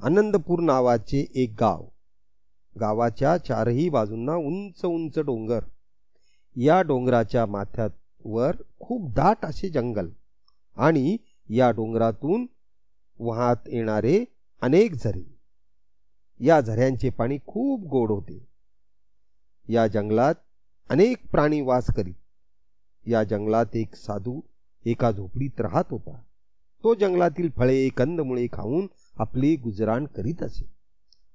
आनंदपूर नावाचे एक गाव. गावाच्या चारही बाजूंना उंच उंच डोंगर. या डोंगराच्या माथ्यावर खूप दाट असे जंगल आणि या डोंगरातून वाहत येणारे अनेक झरे. या झऱ्यांचे पाणी खूप गोड होते. या जंगलात अनेक प्राणी वास करीत. या जंगलात एक साधू एका झोपडीत राहत होता. तो जंगलातील फळे कंदमुळे खाऊन आपले गुजराण करीत असे.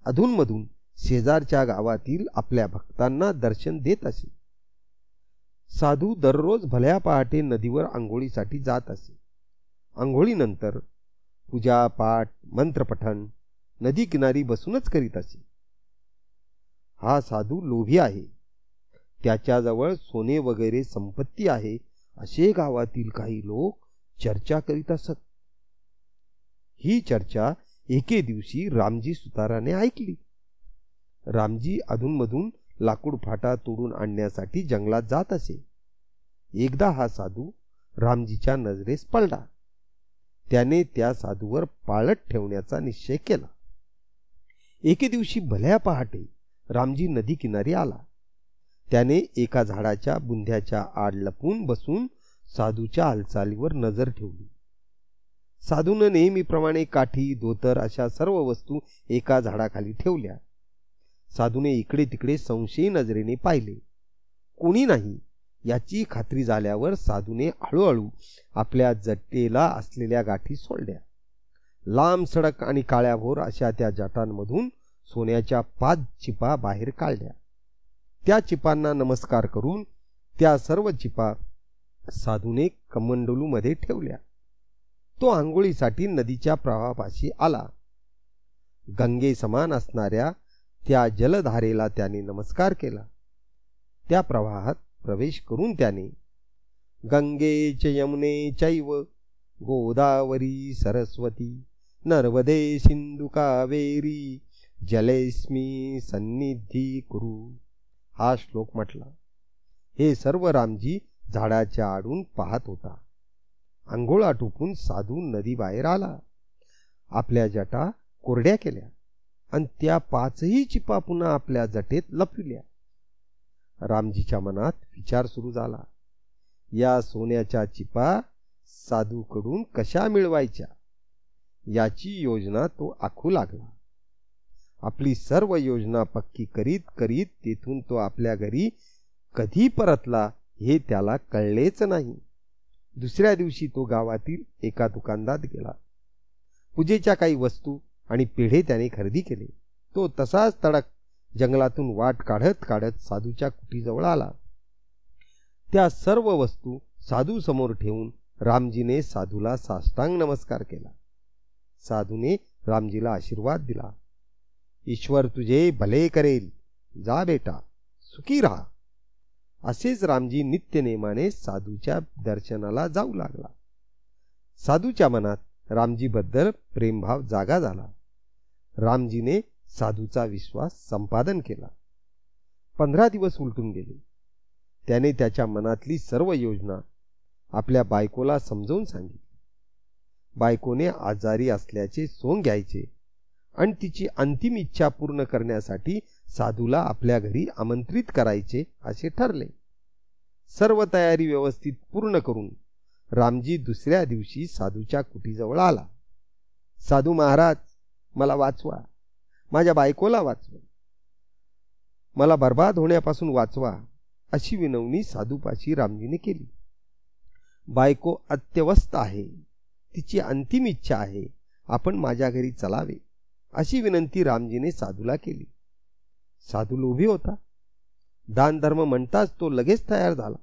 अधूनमधून शेजारच्या गावातील आपल्या भक्तांना दर्शन देत असे. साधू दररोज भल्या पहाटे नदीवर आंघोळीसाठी जात असे. आंघोळीनंतर पूजा पाठ मंत्रपठण नदी किनारी बसूनच करीत असे. हा साधू लोभी आहे. त्याच्याजवळ सोने वगैरे संपत्ती आहे असे गावातील काही लोक चर्चा करीत असत. ही चर्चा एके दिवशी रामजी सुताराने ऐकली. रामजी अधूनमधून लाकूड फाटा तोडून आणण्यासाठी जंगलात जात असे. एकदा हा साधू रामजीच्या नजरेस पडला. त्याने त्या साधूवर पाळत ठेवण्याचा निश्चय केला. एके दिवशी भल्या पहाटे रामजी नदी किनारी आला. त्याने एका झाडाच्या बुंध्याच्या आड लपून बसून साधूच्या हालचालीवर नजर ठेवली. साधूने नेहमीप्रमाणे काठी धोतर अशा सर्व वस्तू एका झाडाखाली ठेवल्या. साधूने इकडे तिकडे संशयी नजरेने पाहिले. कोणी नाही याची खात्री झाल्यावर साधूने हळूहळू आपल्या जटेला असलेल्या गाठी सोडल्या. लांब सडक आणि काळ्याभोर अशा त्या जटांमधून सोन्याच्या 5 चिपा बाहेर काढल्या. त्या चिपांना नमस्कार करून त्या सर्व चिपा साधूने कमंडलूमध्ये ठेवल्या. तो आंघोळीसाठी नदीच्या प्रवाहापाशी आला. गंगे समान असणाऱ्या त्या जलधारेला त्याने नमस्कार केला. त्या प्रवाहात प्रवेश करून त्याने गंगे च यमुने चैव गोदावरी सरस्वती नर्मदे सिंधू कावेरी जलेस्मी सन्निधी कुरु हा श्लोक म्हटला. हे सर्व रामजी झाडाच्या आडून पाहत होता. आंघोळ आटोपून साधू नदी बाहेर आला. आपल्या जटा कोरड्या केल्या आणि त्या 5ही चिपा पुन्हा आपल्या जटेत लपविल्या. रामजीच्या मनात विचार सुरू झाला. या सोन्याच्या चिपा साधूकडून कशा मिळवायच्या याची योजना तो आखू लागला. आपली सर्व योजना पक्की करीत करीत तेथून तो आपल्या घरी कधी परतला हे त्याला कळलेच नाही. दुसऱ्या दिवशी तो गावातील एका दुकानदारात गेला. पूजेच्या काही वस्तू आणि पेढे त्याने खरेदी केले. तो तसाच तडक जंगलातून वाट काढत काढत साधूच्या कुटीजवळ आला. त्या सर्व वस्तू साधू समोर ठेवून रामजीने साधूला साष्टांग नमस्कार केला. साधूने रामजीला आशीर्वाद दिला. ईश्वर तुझे भले करेल, जा बेटा सुखी राहा. असेच रामजी नित्यनेमाने साधूच्या दर्शनाला जाऊ लागला. साधूच्या मनात रामजीबद्दल प्रेमभाव जागा झाला. रामजीने साधूचा विश्वास संपादन केला. 15 दिवस उलटून गेले. त्याने त्याच्या मनातली सर्व योजना आपल्या बायकोला समजावून सांगितली. बायकोने आजारी असल्याचे सोंग घ्यायचे आणि तिची अंतिम इच्छा पूर्ण करण्यासाठी साधूला आपल्या घरी आमंत्रित करायचे असे ठरले. सर्व तयारी व्यवस्थित पूर्ण करून रामजी दुसऱ्या दिवशी साधूच्या कुटीजवळ आला. साधू महाराज, मला वाचवा, माझ्या बायकोला वाचवा, मला बर्बाद होण्यापासून वाचवा अशी विनवणी साधूपाशी रामजीने केली. बायको अत्यवस्थ आहे, तिची अंतिम इच्छा आहे, आपण माझ्या घरी चलावे अशी विनंती रामजीने साधूला केली. साधू लोभी होता. दान धर्म म्हणताच तो लगेच तयार झाला.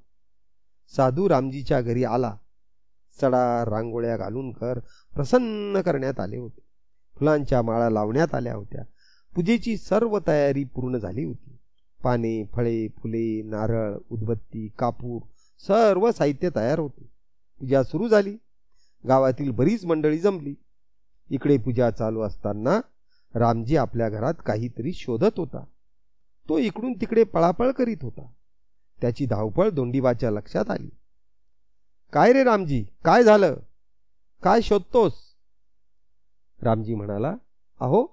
साधू रामजीच्या घरी आला. सडा रांगोळ्या घालून घर प्रसन्न करण्यात आले होते. फुलांच्या माळा लावण्यात आल्या होत्या. पूजेची सर्व तयारी पूर्ण झाली होती. पाने फळे फुले नारळ उदबत्ती कापूर सर्व साहित्य तयार होते. पूजा सुरू झाली. गावातील बरीच मंडळी जमली. इकडे पूजा चालू असताना रामजी आपल्या घरात काहीतरी शोधत होता. तो इकडून तिकडे पळापळ करीत होता. त्याची धावपळ धोंडीबाच्या लक्षात आली. काय रे रामजी, काय झालं, काय शोधतोस? रामजी म्हणाला, अहो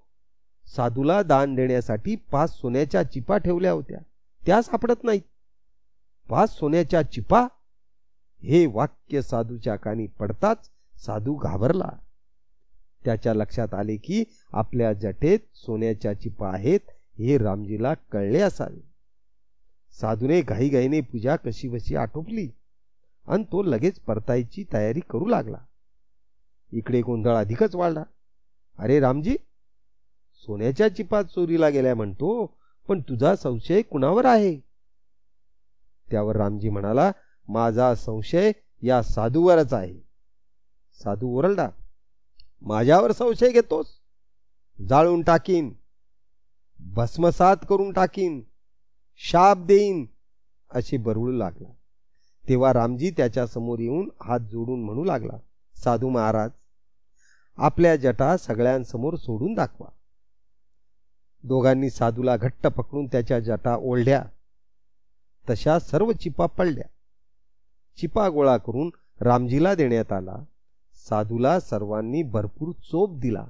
साधूला दान देण्यासाठी 5 सोन्याच्या चिपा ठेवल्या होत्या, त्या सापडत नाहीत. 5 सोन्याच्या चिपा? हे वाक्य साधूच्या कानी पडताच साधू घाबरला. त्याच्या लक्षात आले की आपल्या जटेत सोन्याच्या चिपा आहेत हे रामजीला कळले असावे. साधूने घाईघाईने पूजा कशीबशी आटोपली आणि तो लगेच परतायची तयारी करू लागला. इकडे गोंधळ अधिकच वाढला. अरे रामजी, सोन्याच्या चिपा चोरीला गेल्या म्हणतो, पण तुझा संशय कुणावर आहे? त्यावर रामजी म्हणाला, माझा संशय या साधूवरच आहे. साधू ओरडला, माझ्यावर संशय घेतोस? जाळून टाकीन, भस्मसात करून टाकीन, शाप देईन असे बरळू लागला. तेव्हा रामजी त्याच्या समोर येऊन हात जोडून म्हणू लागला, साधू महाराज, आपल्या जटा सगळ्यांसमोर सोडून दाखवा. दोघांनी साधूला घट्ट पकडून त्याच्या जटा ओढल्या. तशा सर्व चिपा पडल्या. चिपा गोळा करून रामजीला देण्यात आला. साधूला सर्वांनी भरपूर चोप दिला.